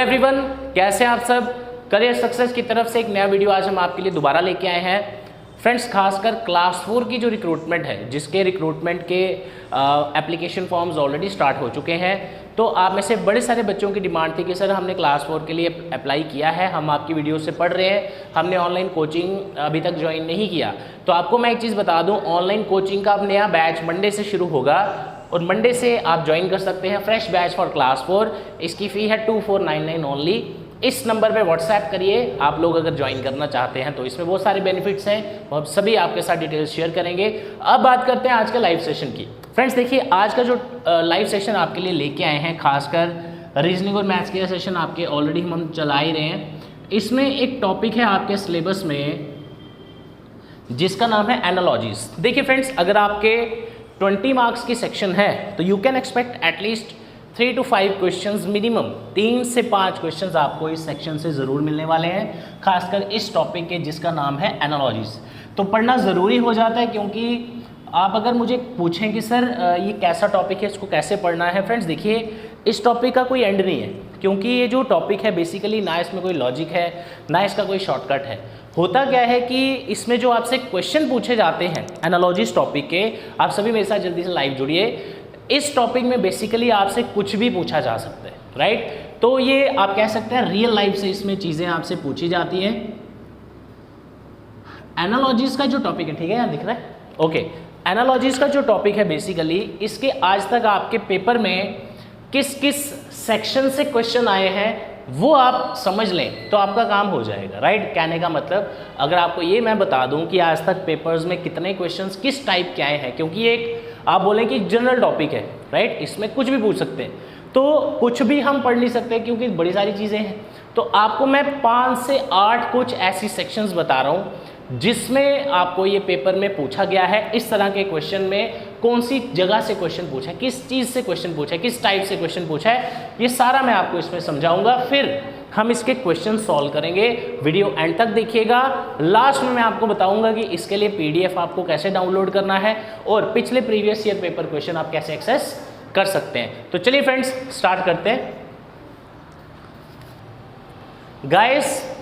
Everyone, कैसे हैं आप सब। करियर सक्सेस की तरफ से एक नया वीडियो आज हम आपके लिए दोबारा लेके आए हैं। फ्रेंड्स, खासकर क्लास 4 की जो रिक्रूटमेंट है, जिसके रिक्रूटमेंट के एप्लीकेशन फॉर्म्स ऑलरेडी स्टार्ट हो चुके हैं, तो आप में से बड़े सारे बच्चों की डिमांड थी कि सर हमने क्लास 4 के लिए अप्लाई किया है, हम आपकी वीडियो से पढ़ रहे हैं, हमने ऑनलाइन कोचिंग अभी तक ज्वाइन नहीं किया। तो आपको मैं एक चीज़ बता दूं, ऑनलाइन कोचिंग का अब नया बैच मंडे से शुरू होगा और मंडे से आप ज्वाइन कर सकते हैं फ्रेश बैच फॉर क्लास 4। इसकी फ़ी है 2499 ओनली। इस नंबर पे व्हाट्सएप करिए आप लोग अगर ज्वाइन करना चाहते हैं तो। इसमें बहुत सारे बेनिफिट्स हैं, वो हम सभी आपके साथ डिटेल्स शेयर करेंगे। अब बात करते हैं आज के लाइव सेशन की। फ्रेंड्स देखिए, आज का जो लाइव सेशन आपके लिए लेके आए हैं, खासकर रीजनिंग और मैथ्स के सेशन आपके ऑलरेडी हम चला ही रहे हैं। इसमें एक टॉपिक है आपके सिलेबस में जिसका नाम है एनालॉजीज। देखिए फ्रेंड्स, अगर आपके 20 मार्क्स की सेक्शन है तो you can expect at least 3 to 5 questions minimum, 3 से 5 क्वेश्चंस आपको इस सेक्शन से ज़रूर मिलने वाले हैं, खासकर इस टॉपिक के जिसका नाम है एनालॉजीज। तो पढ़ना ज़रूरी हो जाता है, क्योंकि आप अगर मुझे पूछें कि सर ये कैसा टॉपिक है, इसको कैसे पढ़ना है। फ्रेंड्स देखिए, इस टॉपिक का कोई एंड नहीं है, क्योंकि ये जो टॉपिक है बेसिकली ना इसमें कोई लॉजिक है ना इसका कोई शॉर्टकट है। होता क्या है कि इसमें जो आपसे क्वेश्चन पूछे जाते हैं एनालॉजीज टॉपिक के, आप सभी मेरे साथ जल्दी से लाइव जुड़िए। इस टॉपिक में बेसिकली आपसे कुछ भी पूछा जा सकता है, राइट। तो ये आप कह सकते हैं रियल लाइफ से इसमें चीज़ें आपसे पूछी जाती हैं। एनालॉजीज का जो टॉपिक है, ठीक है, यहाँ दिख रहा है, ओके। एनालॉजीज का जो टॉपिक है बेसिकली, इसके आज तक आपके पेपर में किस किस सेक्शन से क्वेश्चन आए हैं वो आप समझ लें तो आपका काम हो जाएगा, राइट। कहने का मतलब, अगर आपको ये मैं बता दूं कि आज तक पेपर्स में कितने क्वेश्चंस किस टाइप के आए हैं, क्योंकि एक आप बोलें कि जनरल टॉपिक है, राइट, इसमें कुछ भी पूछ सकते हैं, तो कुछ भी हम पढ़ नहीं सकते क्योंकि बड़ी सारी चीज़ें हैं। तो आपको मैं 5 से 8 कुछ ऐसी सेक्शंस बता रहा हूँ जिसमें आपको ये पेपर में पूछा गया है। इस तरह के क्वेश्चन में कौन सी जगह से क्वेश्चन पूछा है, किस चीज़ से क्वेश्चन पूछा है, किस टाइप से क्वेश्चन पूछा है, ये सारा मैं आपको इसमें समझाऊंगा। फिर हम इसके क्वेश्चन सॉल्व करेंगे। वीडियो एंड तक देखिएगा। लास्ट में मैं आपको बताऊंगा कि इसके लिए पीडीएफ आपको कैसे डाउनलोड करना है और पिछले प्रीवियस ईयर पेपर क्वेश्चन आप कैसे एक्सेस कर सकते हैं। तो चलिए फ्रेंड्स, स्टार्ट करते हैं। गाइस,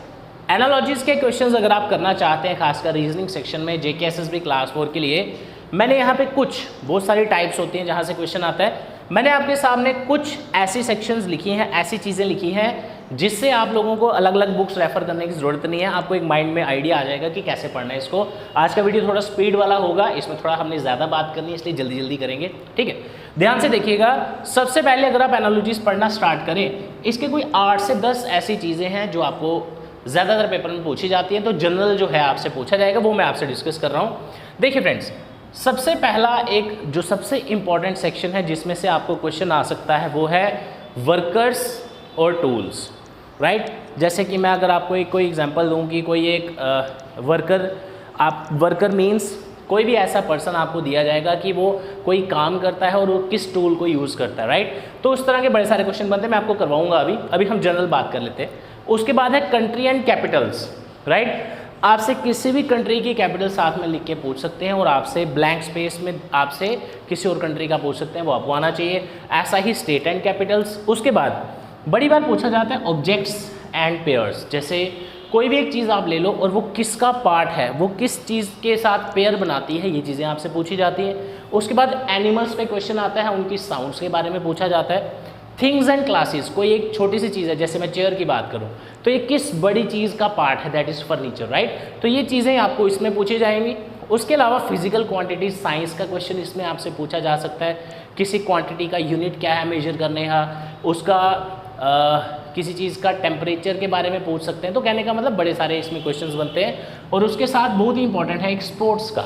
एनालॉजीज के क्वेश्चंस अगर आप करना चाहते हैं, खासकर रीजनिंग सेक्शन में जेकेएसएसबी क्लास 4 के लिए, मैंने यहाँ पे कुछ बहुत सारी टाइप्स होती हैं जहाँ से क्वेश्चन आता है। मैंने आपके सामने कुछ ऐसी सेक्शंस लिखी हैं, ऐसी चीज़ें लिखी हैं जिससे आप लोगों को अलग अलग बुक्स रेफर करने की ज़रूरत नहीं है। आपको एक माइंड में आइडिया आ जाएगा कि कैसे पढ़ना है इसको। आज का वीडियो थोड़ा स्पीड वाला होगा, इसमें थोड़ा हमने ज़्यादा बात करनी है, इसलिए जल्दी जल्दी करेंगे, ठीक है। ध्यान से देखिएगा। सबसे पहले अगर आप एनालॉजीज पढ़ना स्टार्ट करें, इसके कोई 8 से 10 ऐसी चीज़ें हैं जो आपको ज़्यादातर पेपर में पूछी जाती हैं। तो जनरल जो है आपसे पूछा जाएगा, वो मैं आपसे डिस्कस कर रहा हूँ। देखिए फ्रेंड्स, सबसे पहला एक जो सबसे इम्पॉर्टेंट सेक्शन है जिसमें से आपको क्वेश्चन आ सकता है, वो है वर्कर्स और टूल्स, राइट। जैसे कि मैं अगर आपको एक कोई एग्जांपल दूं कि कोई एक वर्कर मीन्स कोई भी ऐसा पर्सन आपको दिया जाएगा कि वो कोई काम करता है और वो किस टूल को यूज़ करता है, राइट। तो उस तरह के बड़े सारे क्वेश्चन बनते हैं, मैं आपको करवाऊंगा। अभी हम जनरल बात कर लेते हैं। उसके बाद है कंट्री एंड कैपिटल्स, राइट। आपसे किसी भी कंट्री की कैपिटल साथ में लिख के पूछ सकते हैं और आपसे ब्लैंक स्पेस में आपसे किसी और कंट्री का पूछ सकते हैं, वो आपको आना चाहिए। ऐसा ही स्टेट एंड कैपिटल्स। उसके बाद बड़ी बार पूछा जाता है ऑब्जेक्ट्स एंड पेयर्स। जैसे कोई भी एक चीज़ आप ले लो और वो किसका पार्ट है, वो किस चीज़ के साथ पेयर बनाती है, ये चीज़ें आपसे पूछी जाती हैं। उसके बाद एनिमल्स पे क्वेश्चन आता है, उनकी साउंड्स के बारे में पूछा जाता है। थिंग्स एंड क्लासेस, कोई एक छोटी सी चीज़ है, जैसे मैं चेयर की बात करूं तो ये किस बड़ी चीज़ का पार्ट है, दैट इज़ फर्नीचर, राइट। तो ये चीज़ें आपको इसमें पूछी जाएंगी। उसके अलावा फिजिकल क्वांटिटी, साइंस का क्वेश्चन इसमें आपसे पूछा जा सकता है। किसी क्वांटिटी का यूनिट क्या है मेजर करने का, उसका किसी चीज़ का टेम्परेचर के बारे में पूछ सकते हैं। तो कहने का मतलब बड़े सारे इसमें क्वेश्चंस बनते हैं। और उसके साथ बहुत ही इंपॉर्टेंट है एक स्पोर्ट्स का।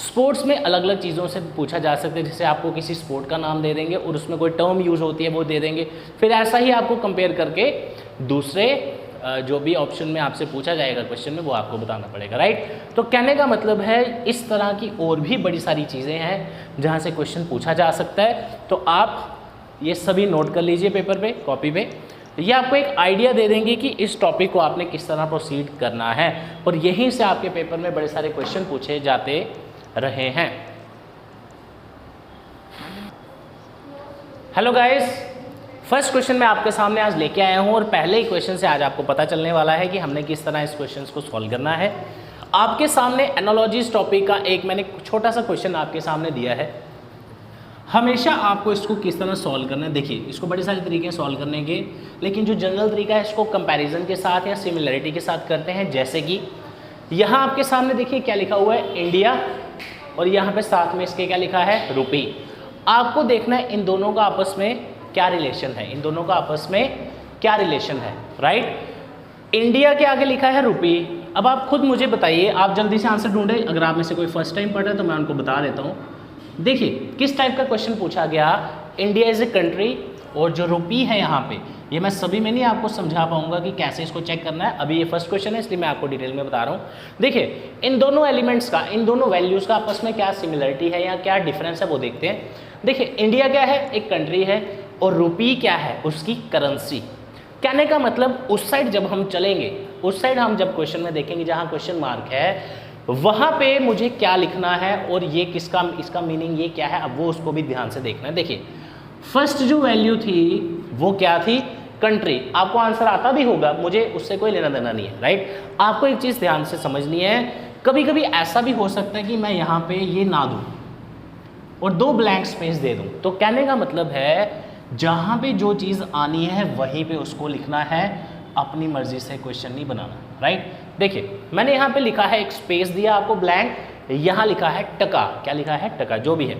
स्पोर्ट्स में अलग अलग चीज़ों से पूछा जा सकता है, जैसे आपको किसी स्पोर्ट का नाम दे देंगे और उसमें कोई टर्म यूज़ होती है वो दे देंगे। फिर ऐसा ही आपको कंपेयर करके दूसरे जो भी ऑप्शन में आपसे पूछा जाएगा क्वेश्चन में, वो आपको बताना पड़ेगा, राइट। तो कहने का मतलब है इस तरह की और भी बड़ी सारी चीज़ें हैं जहाँ से क्वेश्चन पूछा जा सकता है। तो आप ये सभी नोट कर लीजिए पेपर पे, कॉपी पे। ये आपको एक आइडिया दे देंगे कि इस टॉपिक को आपने किस तरह प्रोसीड करना है, और यहीं से आपके पेपर में बड़े सारे क्वेश्चन पूछे जाते रहे हैं। हेलो गाइस, फर्स्ट क्वेश्चन मैं आपके सामने आज लेके आया हूं और पहले ही क्वेश्चन से आज आपको पता चलने वाला है कि हमने किस तरह इस क्वेश्चन को सॉल्व करना है। आपके सामने एनालॉजीज टॉपिक का एक मैंने छोटा सा क्वेश्चन आपके सामने दिया है। हमेशा आपको इसको किस तरह सॉल्व करना है, देखिए इसको बड़े सारे तरीके हैं सॉल्व करने के, लेकिन जो जनरल तरीका है इसको कंपैरिजन के साथ या सिमिलरिटी के साथ करते हैं। जैसे कि यहाँ आपके सामने देखिए क्या लिखा हुआ है, इंडिया, और यहाँ पे साथ में इसके क्या लिखा है, रुपी। आपको देखना है इन दोनों का आपस में क्या रिलेशन है, इन दोनों का आपस में क्या रिलेशन है, राइट। इंडिया के आगे लिखा है रुपी। अब आप खुद मुझे बताइए, आप जल्दी से आंसर ढूंढे। अगर आप में से कोई फर्स्ट टाइम पढ़ रहे तो मैं उनको बता देता हूँ। देखिए किस टाइप का क्वेश्चन पूछा गया, इंडिया इज ए कंट्री, और जो रुपी है यहाँ पे, ये मैं सभी में नहीं आपको समझा पाऊंगा कि कैसे इसको चेक करना है। अभी ये फर्स्ट क्वेश्चन है इसलिए मैं आपको डिटेल में बता रहा हूँ। देखिए इन दोनों एलिमेंट्स का, इन दोनों वैल्यूज़ का आपस में क्या सिमिलरिटी है या क्या डिफरेंस है वो देखते हैं। देखिए इंडिया क्या है, एक कंट्री है, और रुपी क्या है, उसकी करेंसी। कहने का मतलब उस साइड जब हम चलेंगे, उस साइड हम जब क्वेश्चन में देखेंगे जहाँ क्वेश्चन मार्क है, वहाँ पे मुझे क्या लिखना है और ये किसका, इसका मीनिंग ये क्या है, अब वो उसको भी ध्यान से देखना है। देखिए फर्स्ट जो वैल्यू थी वो क्या थी, कंट्री। आपको आंसर आता भी होगा, मुझे उससे कोई लेना देना नहीं है, राइट। आपको एक चीज़ ध्यान से समझनी है, कभी कभी ऐसा भी हो सकता है कि मैं यहाँ पे ये ना दूँ और दो ब्लैंक स्पेस दे दूँ। तो कहने का मतलब है जहाँ पे जो चीज़ आनी है वहीं पे उसको लिखना है, अपनी मर्जी से क्वेश्चन नहीं बनाना, राइट। देखिए मैंने यहाँ पे लिखा है, एक स्पेस दिया आपको ब्लैंक, यहाँ लिखा है टका, क्या लिखा है, टका, जो भी है।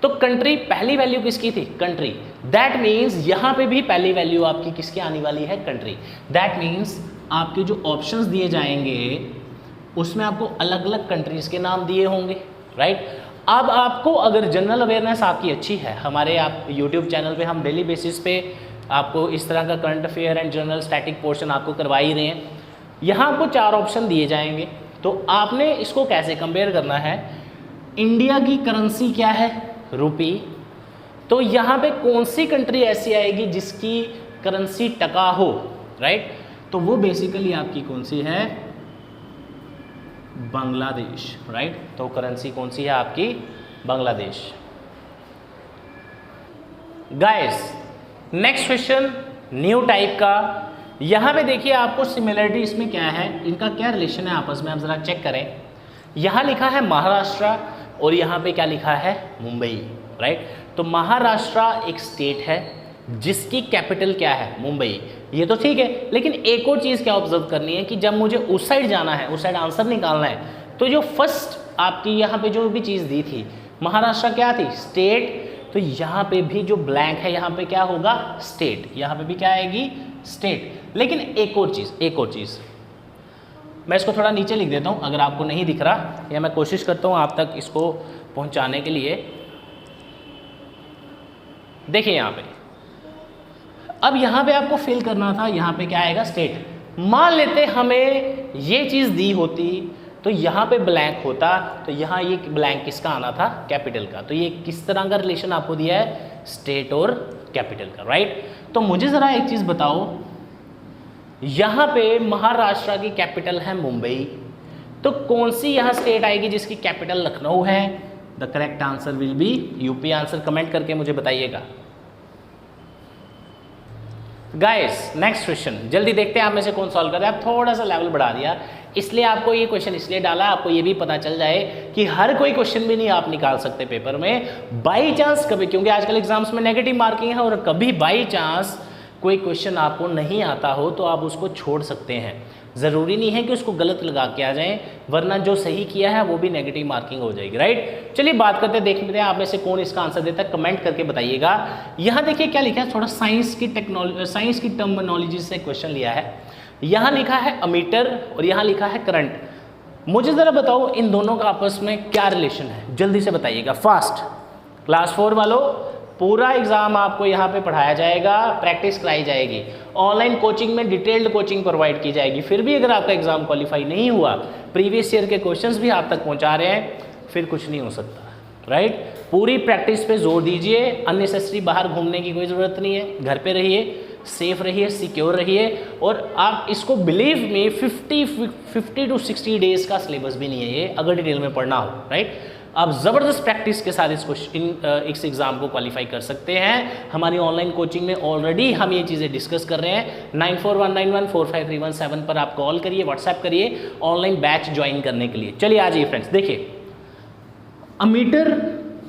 तो कंट्री पहली वैल्यू किसकी थी, कंट्री। दैट मीन्स यहाँ पे भी पहली वैल्यू आपकी किसकी आने वाली है, कंट्री। दैट मीन्स आपके जो ऑप्शंस दिए जाएंगे उसमें आपको अलग अलग कंट्रीज के नाम दिए होंगे, राइट। अब आपको अगर जनरल अवेयरनेस आपकी अच्छी है, हमारे आप यूट्यूब चैनल पे हम डेली बेसिस पे आपको इस तरह का current affair and general static portion आपको करवा ही रहे हैं। यहाँ आपको 4 ऑप्शन दिए जाएंगे, तो आपने इसको कैसे कंपेयर करना है। इंडिया की करेंसी क्या है, रुपी, तो यहाँ पे कौन सी कंट्री ऐसी आएगी जिसकी करेंसी टका हो, राइट। तो वो बेसिकली आपकी कौन सी है, बांग्लादेश, राइट। तो करेंसी कौन सी है आपकी, Bangladesh. Guys next question new type का। यहाँ पे देखिए आपको सिमिलरिटी इसमें क्या है, इनका क्या रिलेशन है आपस में, आप जरा चेक करें। यहाँ लिखा है महाराष्ट्र और यहाँ पे क्या लिखा है, मुंबई, राइट। तो महाराष्ट्र एक स्टेट है जिसकी कैपिटल क्या है, मुंबई, ये तो ठीक है। लेकिन एक और चीज़ क्या ऑब्जर्व करनी है कि जब मुझे उस साइड जाना है, उस साइड आंसर निकालना है, तो जो फर्स्ट आपकी यहाँ पे जो भी चीज़ दी थी, महाराष्ट्र क्या थी, स्टेट, तो यहाँ पे भी जो ब्लैंक है यहाँ पे क्या होगा, स्टेट, यहाँ पे भी क्या आएगी, स्टेट। लेकिन एक और चीज़ मैं इसको थोड़ा नीचे लिख देता हूँ अगर आपको नहीं दिख रहा, या मैं कोशिश करता हूँ आप तक इसको पहुँचाने के लिए। देखिए यहाँ पे, अब यहाँ पे आपको फिल करना था, यहाँ पे क्या आएगा, स्टेट। मान लेते हमें ये चीज़ दी होती तो यहाँ पे ब्लैंक होता, तो यहाँ ये ब्लैंक किसका आना था, कैपिटल का। तो ये किस तरह का रिलेशन आपको दिया है, स्टेट और कैपिटल का, राइट। तो मुझे ज़रा एक चीज़ बताओ, यहाँ पे महाराष्ट्र की कैपिटल है मुंबई, तो कौन सी यहाँ स्टेट आएगी जिसकी कैपिटल लखनऊ है। The correct answer will be UP. Answer comment करके मुझे बताइएगा। गाइस नेक्स्ट क्वेश्चन जल्दी देखते हैं आप में से कौन सॉल्व कर रहा है। आप थोड़ा सा लेवल बढ़ा दिया, इसलिए आपको ये क्वेश्चन इसलिए डाला, आपको ये भी पता चल जाए कि हर कोई क्वेश्चन भी नहीं आप निकाल सकते पेपर में। बाई चांस कभी, क्योंकि आजकल एग्जाम्स में नेगेटिव मार्किंग है, और कभी बाई चांस कोई क्वेश्चन आपको नहीं आता हो तो आप उसको छोड़ सकते हैं। ज़रूरी नहीं है कि उसको गलत लगा के आ जाएं, वरना जो सही किया है वो भी नेगेटिव मार्किंग हो जाएगी, राइट। चलिए बात करते हैं, देखते हैं आप में से कौन इसका आंसर देता है, कमेंट करके बताइएगा। यहाँ देखिए क्या लिखा है, थोड़ा साइंस की टर्मिनोलॉजी से क्वेश्चन लिया है। यहाँ लिखा है अमीटर और यहाँ लिखा है करंट। मुझे ज़रा बताओ इन दोनों का आपस में क्या रिलेशन है, जल्दी से बताइएगा फास्ट। क्लास 4 वालों, पूरा एग्जाम आपको यहाँ पे पढ़ाया जाएगा, प्रैक्टिस कराई जाएगी, ऑनलाइन कोचिंग में डिटेल्ड कोचिंग प्रोवाइड की जाएगी। फिर भी अगर आपका एग्जाम क्वालिफाई नहीं हुआ, प्रीवियस ईयर के क्वेश्चंस भी आप तक पहुँचा रहे हैं, फिर कुछ नहीं हो सकता, राइट। पूरी प्रैक्टिस पे जोर दीजिए, अननेसेसरी बाहर घूमने की कोई ज़रूरत नहीं है, घर पे रहिए, सेफ रहिए, सिक्योर रहिए। और आप इसको बिलीव में 50 to 60 डेज़ का सिलेबस भी नहीं है ये, अगर डिटेल में पढ़ना हो, राइट। आप ज़बरदस्त प्रैक्टिस के साथ इस एग्ज़ाम को क्वालिफाई कर सकते हैं। हमारी ऑनलाइन कोचिंग में ऑलरेडी हम ये चीज़ें डिस्कस कर रहे हैं। 9419145317 पर आप कॉल करिए, व्हाट्सएप करिए ऑनलाइन बैच ज्वाइन करने के लिए। चलिए आ जाइए फ्रेंड्स, देखिए अमीटर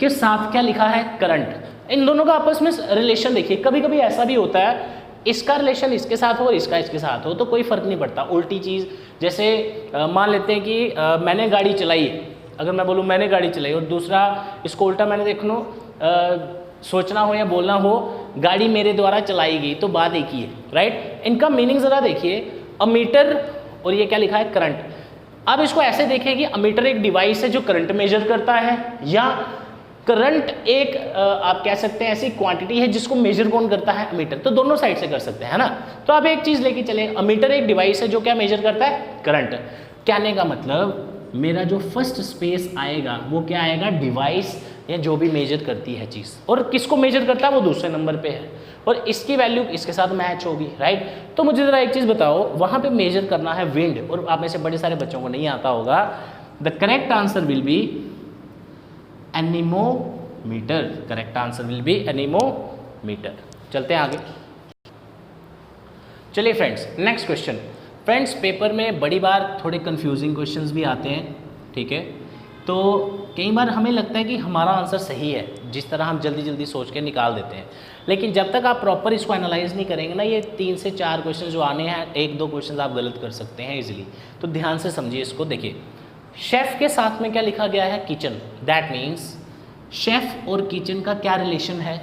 के साथ क्या लिखा है, करंट। इन दोनों का आपस में रिलेशन देखिए, कभी कभी ऐसा भी होता है इसका रिलेशन इसके साथ हो और इसका इसके साथ हो तो कोई फ़र्क नहीं पड़ता। उल्टी चीज़ जैसे मान लेते हैं कि मैंने गाड़ी चलाई, अगर मैं बोलूँ मैंने गाड़ी चलाई और दूसरा इसको उल्टा मैंने देखो सोचना हो या बोलना हो गाड़ी मेरे द्वारा चलाई गई, तो बात एक ही है, राइट। इनका मीनिंग ज़रा देखिए, अमीटर और ये क्या लिखा है, करंट। अब इसको ऐसे देखें कि अमीटर एक डिवाइस है जो करंट मेजर करता है, या करंट एक आप कह सकते हैं ऐसी क्वांटिटी है जिसको मेजर कौन करता है, अमीटर। तो दोनों साइड से कर सकते हैं, है ना। तो आप एक चीज़ लेके चले, अमीटर एक डिवाइस है जो क्या मेजर करता है, करंट। कहने का मतलब मेरा जो फर्स्ट स्पेस आएगा वो क्या आएगा, डिवाइस या जो भी मेजर करती है चीज़, और किसको मेजर करता है वो दूसरे नंबर पे है, और इसकी वैल्यू इसके साथ मैच होगी, राइट। तो मुझे ज़रा एक चीज़ बताओ, वहाँ पे मेजर करना है विंड, और आप में से बड़े सारे बच्चों को नहीं आता होगा। The correct answer will be anemometer. Correct answer will be anemometer. चलते हैं आगे। चलिए friends, next question. Friends paper में बड़ी बार थोड़े कंफ्यूजिंग क्वेश्चंस भी आते हैं, ठीक है। तो कई बार हमें लगता है कि हमारा आंसर सही है, जिस तरह हम जल्दी जल्दी सोच के निकाल देते हैं, लेकिन जब तक आप प्रॉपर इसको एनालाइज नहीं करेंगे ना, ये 3 से 4 क्वेश्चन जो आने हैं, 1-2 क्वेश्चन आप गलत कर सकते हैं इजीली। तो ध्यान से समझिए इसको। देखिए शेफ़ के साथ में क्या लिखा गया है, किचन। दैट मीन्स शेफ़ और किचन का क्या रिलेशन है,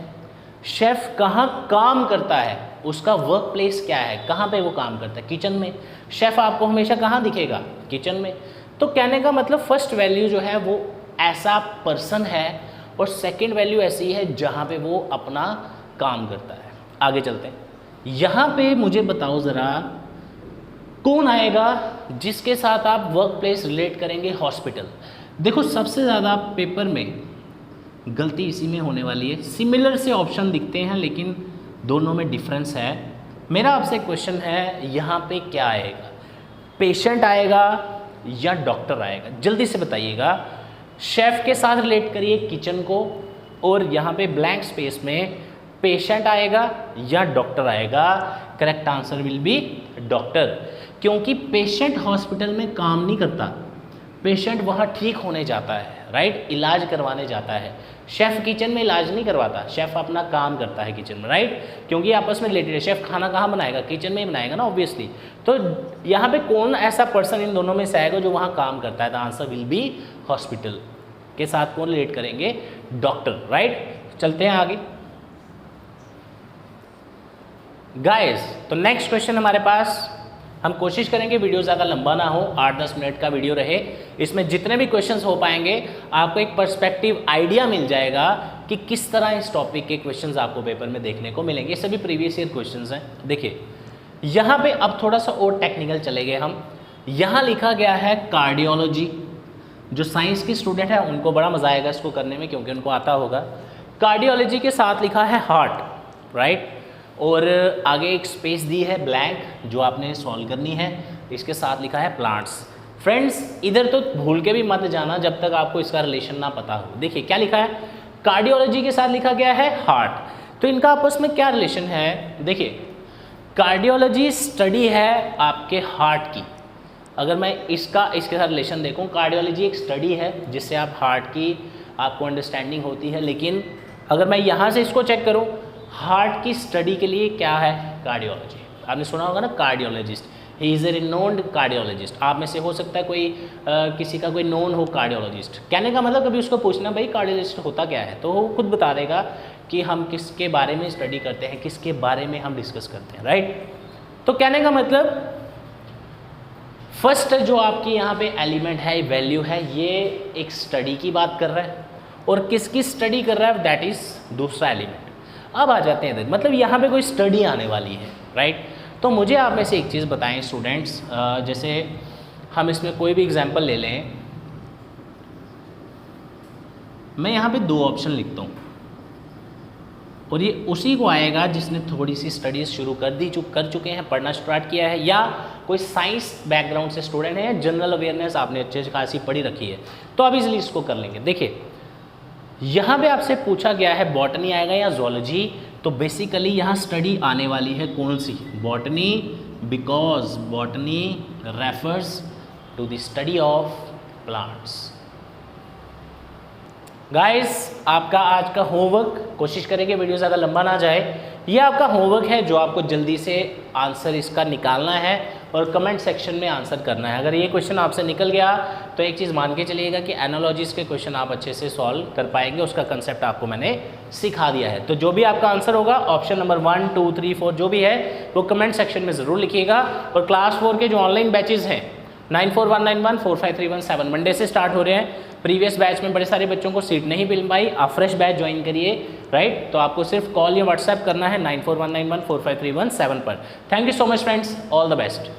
शेफ़ कहाँ काम करता है, उसका वर्क प्लेस क्या है, कहाँ पे वो काम करता है, किचन में। शेफ़ आपको हमेशा कहाँ दिखेगा, किचन में। तो कहने का मतलब फर्स्ट वैल्यू जो है वो ऐसा पर्सन है, और सेकंड वैल्यू ऐसी है जहाँ पे वो अपना काम करता है। आगे चलते हैं। यहाँ पे मुझे बताओ ज़रा, कौन आएगा जिसके साथ आप वर्क प्लेस रिलेट करेंगे, हॉस्पिटल। देखो सबसे ज़्यादा पेपर में गलती इसी में होने वाली है, सिमिलर से ऑप्शन दिखते हैं लेकिन दोनों में डिफरेंस है। मेरा आपसे क्वेश्चन है, यहाँ पे क्या आएगा, पेशेंट आएगा या डॉक्टर आएगा, जल्दी से बताइएगा। शेफ़ के साथ रिलेट करिए किचन को, और यहाँ पे ब्लैंक स्पेस में पेशेंट आएगा या डॉक्टर आएगा। Correct answer will be doctor, क्योंकि पेशेंट हॉस्पिटल में काम नहीं करता, पेशेंट वहाँ ठीक होने जाता है, राइट, इलाज करवाने जाता है। शेफ़ किचन में इलाज नहीं करवाता, शेफ़ अपना काम करता है किचन में, राइट, क्योंकि आपस में रिलेटेड है। शेफ़ खाना कहाँ बनाएगा, किचन में ही बनाएगा ना, ऑब्वियसली। तो यहाँ पे कौन ऐसा पर्सन इन दोनों में से आएगा जो वहाँ काम करता है, the answer will be hospital. के साथ कौन रिलेट करेंगे, डॉक्टर, राइट। चलते हैं आगे गाइस। तो नेक्स्ट क्वेश्चन हमारे पास, हम कोशिश करेंगे वीडियो ज़्यादा लंबा ना हो, 8-10 मिनट का वीडियो रहे। इसमें जितने भी क्वेश्चंस हो पाएंगे आपको एक पर्सपेक्टिव आइडिया मिल जाएगा कि किस तरह इस टॉपिक के क्वेश्चंस आपको पेपर में देखने को मिलेंगे। ये सभी प्रीवियस ईयर क्वेश्चंस हैं। देखिए यहाँ पे अब थोड़ा सा और टेक्निकल चले गए हम। यहाँ लिखा गया है कार्डियोलॉजी। जो साइंस की स्टूडेंट है उनको बड़ा मज़ा आएगा इसको करने में, क्योंकि उनको आता होगा। कार्डियोलॉजी के साथ लिखा है हार्ट, राइट, और आगे एक स्पेस दी है ब्लैंक जो आपने सॉल्व करनी है। इसके साथ लिखा है प्लांट्स। फ्रेंड्स इधर तो भूल के भी मत जाना जब तक आपको इसका रिलेशन ना पता हो। देखिए क्या लिखा है, कार्डियोलॉजी के साथ लिखा गया है हार्ट। तो इनका आपस में क्या रिलेशन है, देखिए कार्डियोलॉजी स्टडी है आपके हार्ट की। अगर मैं इसके साथ रिलेशन देखूं, कार्डियोलॉजी एक स्टडी है जिससे आप हार्ट की आपको अंडरस्टैंडिंग होती है। लेकिन अगर मैं यहाँ से इसको चेक करूँ, हार्ट की स्टडी के लिए क्या है, कार्डियोलॉजी। आपने सुना होगा ना cardiologist, he is a renowned cardiologist. आप में से हो सकता है कोई किसी का कोई नोन हो कार्डियोलॉजिस्ट। कहने का मतलब कभी उसको पूछना भाई कार्डियोलॉजिस्ट होता क्या है, तो वो खुद बता देगा कि हम किसके बारे में स्टडी करते हैं, किसके बारे में हम डिस्कस करते हैं, राइट। तो कहने का मतलब फर्स्ट जो आपकी यहाँ पे एलिमेंट है, वैल्यू है, ये एक स्टडी की बात कर रहा है, और किसकी स्टडी कर रहा है, दैट इज़ दूसरा एलिमेंट। अब आ जाते हैं, मतलब यहाँ पे कोई स्टडी आने वाली है, राइट। तो मुझे आप में से एक चीज़ बताएं स्टूडेंट्स, जैसे हम इसमें कोई भी एग्जांपल ले लें। मैं यहाँ पे 2 ऑप्शन लिखता हूँ, और ये उसी को आएगा जिसने थोड़ी सी स्टडीज़ शुरू कर चुके हैं, पढ़ना स्टार्ट किया है, या कोई साइंस बैकग्राउंड से स्टूडेंट है, या जनरल अवेयरनेस आपने अच्छे से खासी पढ़ी रखी है, तो आप इजीली इसको कर लेंगे। देखिए यहाँ पे आपसे पूछा गया है बॉटनी आएगा या जोलॉजी, तो बेसिकली यहाँ स्टडी आने वाली है कौन सी, botany, because botany refers to the study of plants. Guys आपका आज का होमवर्क, कोशिश करेंगे वीडियो ज़्यादा लंबा ना जाए, ये आपका होमवर्क है जो आपको जल्दी से आंसर इसका निकालना है और कमेंट सेक्शन में आंसर करना है। अगर ये क्वेश्चन आपसे निकल गया तो एक चीज़ मान के चलिएगा कि एनालॉजीज के क्वेश्चन आप अच्छे से सॉल्व कर पाएंगे, उसका कंसेप्ट आपको मैंने सिखा दिया है। तो जो भी आपका आंसर होगा ऑप्शन नंबर 1, 2, 3, 4 जो भी है वो कमेंट सेक्शन में ज़रूर लिखिएगा। और क्लास 4 के जो ऑनलाइन बैचेज़ हैं 9419145317 मंडे से स्टार्ट हो रहे हैं। प्रीवियस बैच में बड़े सारे बच्चों को सीट नहीं मिल पाई, आप फ्रेश बैच ज्वाइन करिए, राइट। तो आपको सिर्फ कॉल या व्हाट्सएप करना है 9419145317 पर। Thank you so much friends, all the best.